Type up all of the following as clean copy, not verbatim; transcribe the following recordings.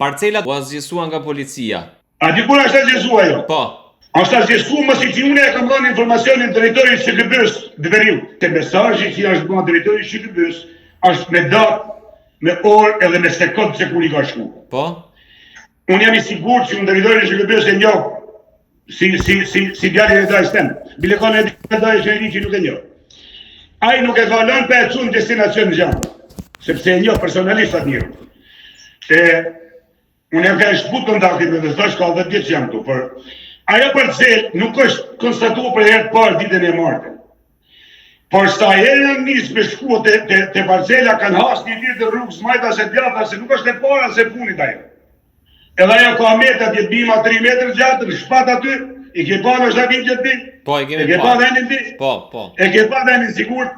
Parcelat u azgjësua nga policia. A dikur është azgjësua jo? Po. Është azgjësua më si që unë e kam dhënë informacionin drejtorit SHKB-s Dveriu. Te mesazhi që është bërë drejtori SHKB-s është me datë, me orë edhe me sekond se kur i ka shku. Po. Unë jam i sigurt që unë drejtori SHKB-s e njoh si djalin e dajës tem. Bile ka në dajës e ri që nuk e njoh. Ai nuk e ka lënë për e cunë destinacion në gjanë, sepse e njoh personalisht atë njërë. Unë e ka e shput kontaktit me dhe thash ka 10 vjetë që jam këtu, për ajo parcel nuk është konstatuar për herë të parë ditën e martën. Por sa herën nisë me shku të parcela kanë hasë një lirë të rrugës majta se djata, se nuk është e para se punit ajo. Edhe ajo ka metë atje bima 3 metrë gjatë, në shpat aty, i ke pa në është atin që të bin? Po, i kemi pa. E ke pa dhenin ti? Po. E ke pa dhenin sigurt,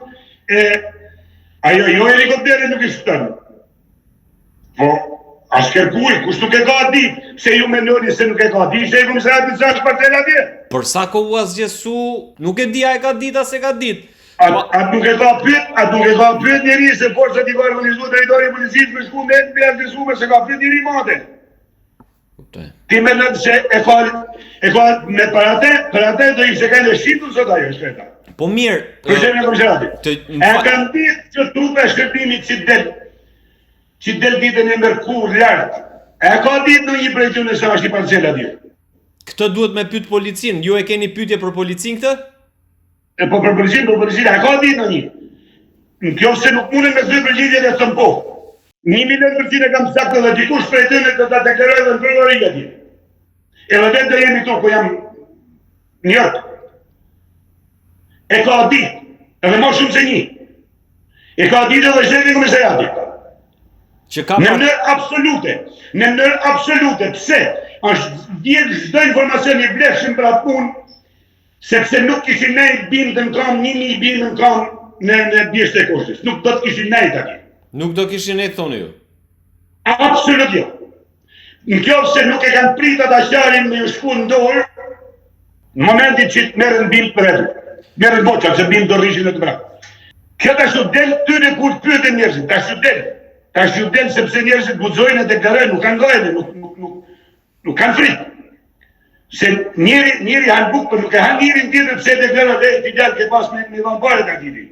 ajo jo helikopterit nuk i shpëtën. Po, as kërkuj, kush nuk e ka ditë, se ju mendoni se nuk e ka ditë, se i komisariatit sa është parcela atje. Për sa ko u azgjësu, nuk e dia e ka ditë as e ka ditë. Atë nuk e ka pyet njeri se forësat i ka organizuar drejtori i policisë me shku me azgjësume se ka pyet njeri mate. Ti me nëtë se e ka me për atë do ishte ka në shqitur sot ajo shkreta. Po mirë. Kërshemi e komisariatit. E kanë ditë që trupe shkërtimit që del ditën e mërkur lartë. E ka ditë në një prejtun e sa është i parcela dje. Këtë duhet me pyet policin, ju e keni pyetje për policin këtë? Po për policin, e ka ditë në një. Në kjo se nuk mune me zë përgjitje dhe të më po. 1.000.000% e kam saktë dhe dikush për e të në të të deklaroj dhe në përëvarit atje. E dhe vetë dhe jemi to, po jam njërë. E ka ditë, edhe ma shumë se një. E ka ditë edhe shtetin komisariatit. Në mënyrë absolute, pse? Është vjetë çdo informacion i vlefshëm për atë punë, sepse nuk kishin nejtë bimë të në kam, 1.000 bimë në kam në bjeshtë e koshtis. Nuk do të kishin nejtë atje. Nuk do kishin nejtë, thoni ju? Absolut jo. Në kjo se nuk e kanë pritat asharin me ju shku në dorë, në momentin që merën bimë për etu. Merën boqa, që bimë do rrishin e të vratë. Kjo të ashtu del tyre kur të pyete njerëzit, të ashtu del. Të ashtu del sepse njerëzit guxojnë e deklarojnë, nuk kanë gajde, nuk kanë frikë. Se njeri hanë bukë, për nuk e hanë njerin tjetër pëse deklarojnë dhe t'i gjallë ke pas me vampare të atiti.